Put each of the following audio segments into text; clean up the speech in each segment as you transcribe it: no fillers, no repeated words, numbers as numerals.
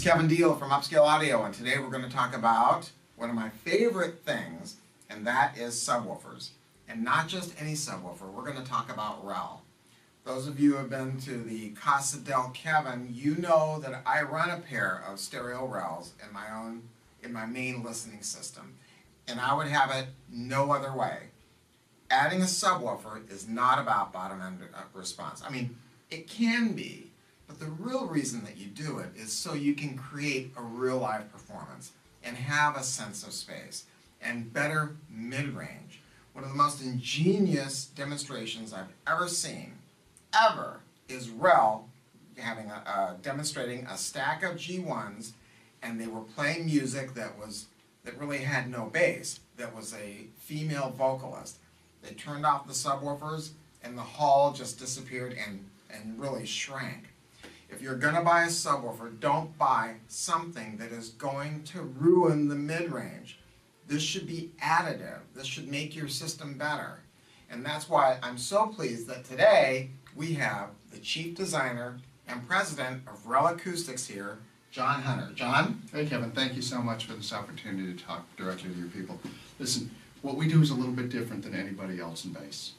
is Kevin Deal from Upscale Audio, and today we're going to talk about one of my favorite things, and that is subwoofers. And not just any subwoofer, we're going to talk about REL. Those of you who have been to the Casa del Kevin, you know that I run a pair of stereo RELs in my main listening system. And I would have it no other way. Adding a subwoofer is not about bottom end response. I mean, it can be, but the real reason that you do it is so you can create a real live performance and have a sense of space and better mid-range. One of the most ingenious demonstrations I've ever seen, is REL demonstrating a stack of G1s, and they were playing music that really had no bass, that was a female vocalist. They turned off the subwoofers and the hall just disappeared and really shrank. If you're going to buy a subwoofer, don't buy something that is going to ruin the mid-range. This should be additive. This should make your system better. And that's why I'm so pleased that today we have the Chief Designer and President of REL Acoustics here, John Hunter. John? Hey Kevin, thank you so much for this opportunity to talk directly to your people. Listen, what we do is a little bit different than anybody else in bass.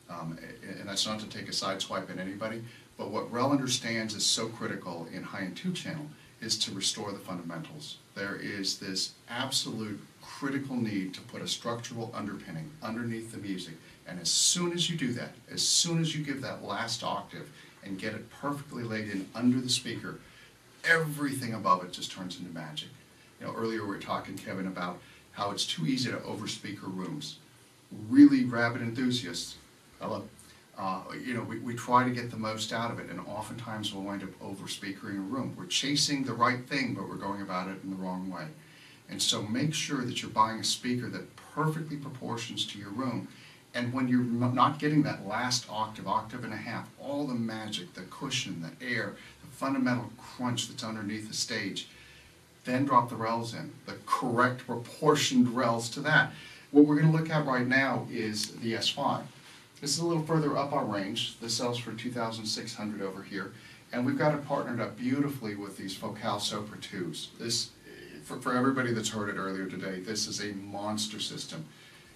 And that's not to take a side swipe at anybody, but what REL understands is so critical in high-end 2-channel is to restore the fundamentals. There is this absolute critical need to put a structural underpinning underneath the music, and as soon as you do that, as soon as you give that last octave and get it perfectly laid in under the speaker, everything above it just turns into magic. You know, earlier we were talking, Kevin, about how it's too easy to overspeaker rooms. Really rabid enthusiasts, we try to get the most out of it, and oftentimes we'll wind up overspeakering a room. We're chasing the right thing, but we're going about it in the wrong way. And so make sure that you're buying a speaker that perfectly proportions to your room. And when you're not getting that last octave, octave and a half, all the magic, the cushion, the air, the fundamental crunch that's underneath the stage, then drop the RELs in, the correct proportioned RELs to that. What we're going to look at right now is the S5. This is a little further up our range. This sells for $2,600 over here. And we've got it partnered up beautifully with these Focal Sopra 2s. This, for everybody that's heard it earlier today, this is a monster system.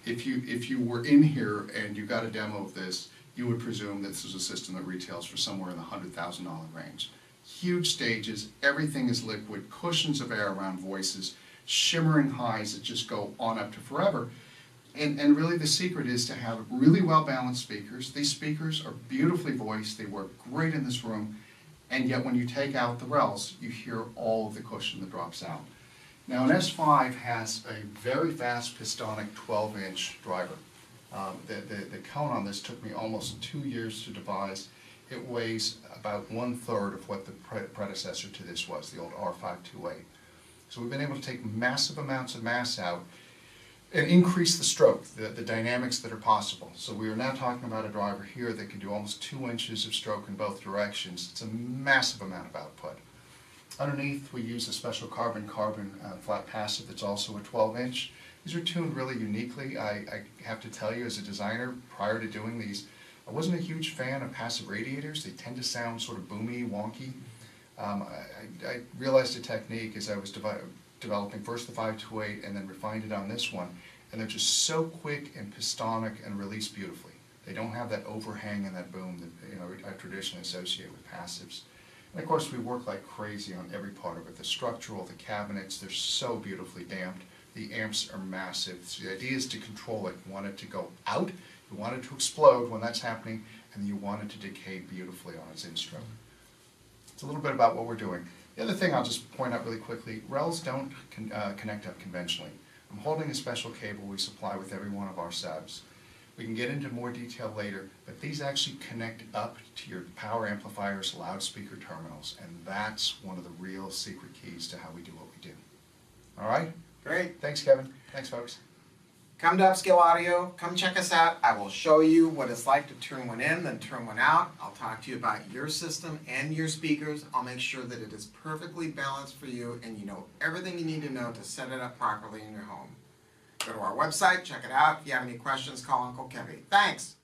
If you were in here and you got a demo of this, you would presume this is a system that retails for somewhere in the $100,000 range. Huge stages, everything is liquid, cushions of air around voices, shimmering highs that just go on up to forever. And really the secret is to have really well-balanced speakers. These speakers are beautifully voiced, they work great in this room, and yet when you take out the RELs, you hear all of the cushion that drops out. Now an S5 has a very fast pistonic 12-inch driver. The cone on this took me almost 2 years to devise. It weighs about 1/3 of what the predecessor to this was, the old R528. So we've been able to take massive amounts of mass out and increase the stroke, the dynamics that are possible. So we are now talking about a driver here that can do almost 2 inches of stroke in both directions. It's a massive amount of output. Underneath we use a special carbon flat passive that's also a 12-inch. These are tuned really uniquely. I have to tell you, as a designer, prior to doing these, I wasn't a huge fan of passive radiators. They tend to sound sort of boomy, wonky. I realized a technique as I was developing first the 528 and then refined it on this one, and they're just so quick and pistonic and release beautifully. They don't have that overhang and that boom that I traditionally associate with passives. And of course we work like crazy on every part of it. The structural, the cabinets, they're so beautifully damped. The amps are massive. So the idea is to control it. You want it to go out, you want it to explode when that's happening, and you want it to decay beautifully on its in-stroke. It's a little bit about what we're doing. The other thing I'll just point out really quickly, RELs don't connect up conventionally. I'm holding a special cable we supply with every one of our subs. We can get into more detail later, but these actually connect up to your power amplifiers, loudspeaker terminals, and that's one of the real secret keys to how we do what we do. All right? Great. Thanks, Kevin. Thanks, folks. Come to Upscale Audio, come check us out. I will show you what it's like to turn one in, then turn one out. I'll talk to you about your system and your speakers. I'll make sure that it is perfectly balanced for you and you know everything you need to know to set it up properly in your home. Go to our website, check it out. If you have any questions, call Uncle Kevin. Thanks.